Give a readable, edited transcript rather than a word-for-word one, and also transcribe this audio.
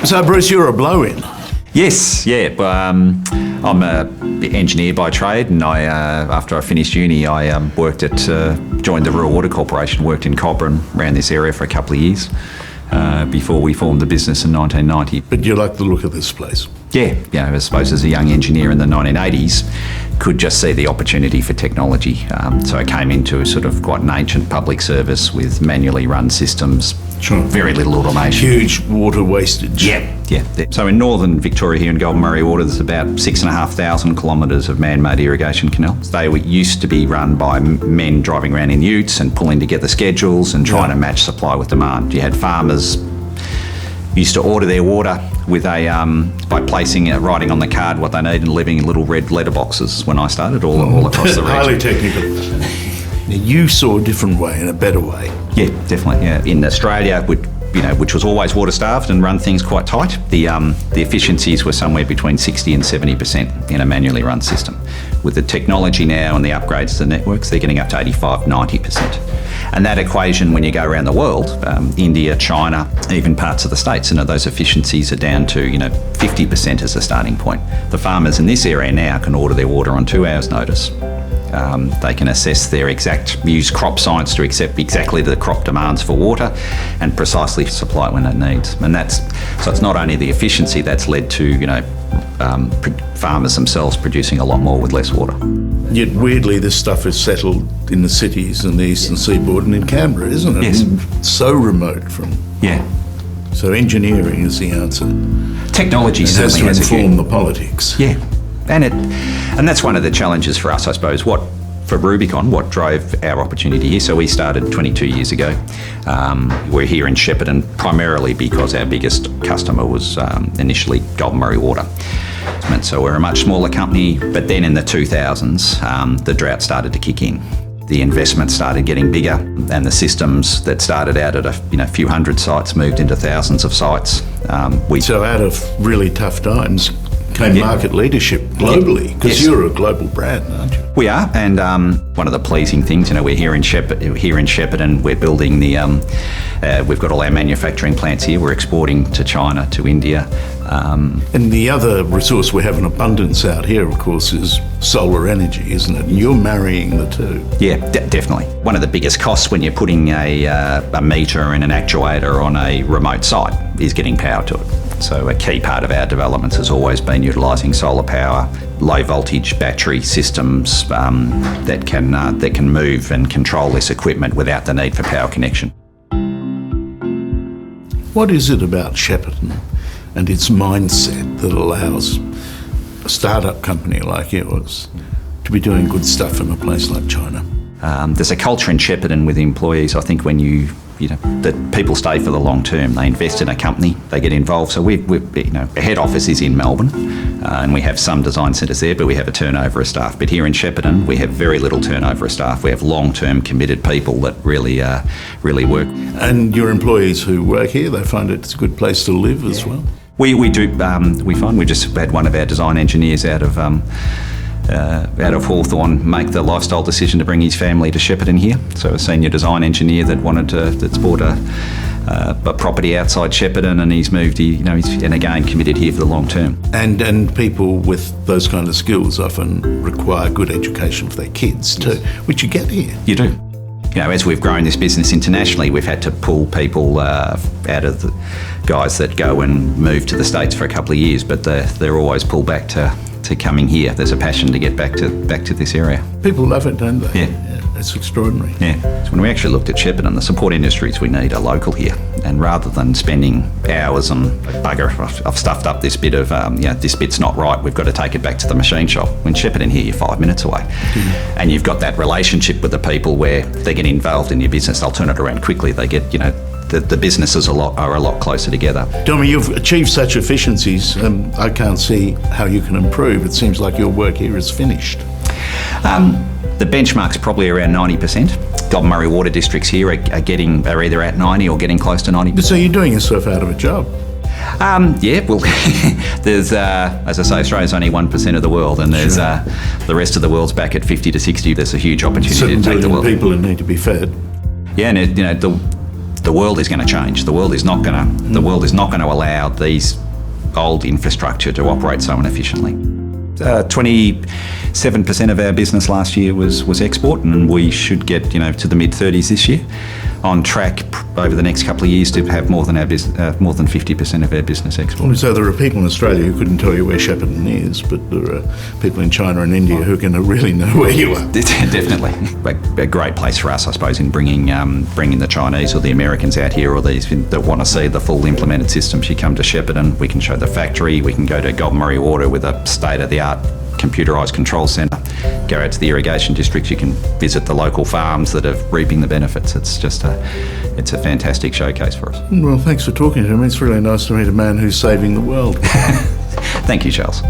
So, Bruce, you're a blow-in. Yes, yeah. I'm an engineer by trade, and after I finished uni, I joined the Rural Water Corporation, worked in Cobram, around this area for a couple of years before we formed the business in 1990. But you like the look of this place? Yeah, I suppose as a young engineer in the 1980s, could just see the opportunity for technology. So I came into sort of quite an ancient public service with manually run systems, sure. Very little automation. Huge water wastage. Yeah. So in northern Victoria here in Golden Murray Water, there's about 6,500 kilometres of man-made irrigation canals. They used to be run by men driving around in utes and pulling together schedules and trying to match supply with demand. You had farmers used to order their water with by placing it, writing on the card what they need and living in little red letter boxes when I started all across the region. Highly technical. Now, you saw a different way and a better way. Yeah, definitely. Yeah. In Australia, which was always water starved and run things quite tight, the efficiencies were somewhere between 60 and 70% in a manually run system. With the technology now and the upgrades to the networks, they're getting up to 85, 90%. And that equation, when you go around the world, India, China, even parts of the States, those efficiencies are down to 50% as a starting point. The farmers in this area now can order their water on 2 hours' notice. They can assess use crop science to accept exactly the crop demands for water and precisely supply it when it needs. And so it's not only the efficiency that's led to, farmers themselves producing a lot more with less water. Yet weirdly, this stuff is settled in the cities and the eastern seaboard and in Canberra, isn't it? Yes. So remote from... Yeah. So engineering is the answer. Technology certainly has to inform the politics. Yeah. And that's one of the challenges for us, I suppose. For Rubicon, what drove our opportunity here? So we started 22 years ago. We're here in Shepparton primarily because our biggest customer was initially Golden Murray Water. And so we're a much smaller company, but then in the 2000s, the drought started to kick in. The investment started getting bigger, and the systems that started out at a few hundred sites moved into thousands of sites. So out of really tough times came market leadership globally, because you're a global brand, aren't you? We are, and one of the pleasing things, we're here in Shepparton, we're building we've got all our manufacturing plants here, we're exporting to China, to India. And the other resource we have in abundance out here, of course, is solar energy, isn't it? And you're marrying the two. Yeah, definitely. One of the biggest costs when you're putting a meter and an actuator on a remote site is getting power to it. So a key part of our developments has always been utilising solar power, low voltage battery systems that can move and control this equipment without the need for power connection. What is it about Shepparton and its mindset that allows a startup company like yours to be doing good stuff in a place like China? There's a culture in Shepparton with employees, I think, when that people stay for the long term. They invest in a company, they get involved. So our head office is in Melbourne, and we have some design centres there, but we have a turnover of staff. But here in Shepparton, we have very little turnover of staff. We have long-term committed people that really work. And your employees who work here, they find it's a good place to live as well? We do. We find we just had one of our design engineers out of Hawthorn make the lifestyle decision to bring his family to Shepparton here. So a senior design engineer that's bought a property outside Shepparton, and he's moved. He's and again committed here for the long term. And people with those kind of skills often require good education for their kids too, which you get here. You do. As we've grown this business internationally, we've had to pull people out of the guys that go and move to the States for a couple of years, but they're always pulled back to coming here. There's a passion to get back to this area. People love it, don't they? Yeah. It's extraordinary. Yeah. So when we actually looked at Shepparton, the support industries we need are local here, and rather than spending hours on bugger, I've stuffed up this bit of this bit's not right, we've got to take it back to the machine shop. When Shepparton here, you're 5 minutes away, and you've got that relationship with the people where they get involved in your business. They'll turn it around quickly. They get the businesses are a lot closer together. Tommy, you've achieved such efficiencies. I can't see how you can improve. It seems like your work here is finished. The benchmark's probably around 90%. Golden Murray water districts here are either at 90 or getting close to 90%. So you're doing yourself out of a job? Yeah, well, there's, as I say, Australia's only 1% of the world, and there's the rest of the world's back at 50 to 60. There's a huge opportunity to take the world. People who need to be fed. Yeah, and the the world is going to change. The world is not going to allow these old infrastructure to operate so inefficiently. 27% of our business last year was export, and we should get to the mid-30s this year. On track over the next couple of years to have more than 50% of our business export. So there are people in Australia who couldn't tell you where Shepparton is, but there are people in China and India who are going to really know where you are. Definitely, a great place for us, I suppose, in bringing the Chinese or the Americans out here, or these that want to see the full implemented systems. You come to Shepparton, we can show the factory, we can go to Goulburn Water with a state-of-the-art computerised control centre, go out to the irrigation districts, you can visit the local farms that are reaping the benefits. It's a fantastic showcase for us. Well, thanks for talking to me. It's really nice to meet a man who's saving the world. Thank you, Charles.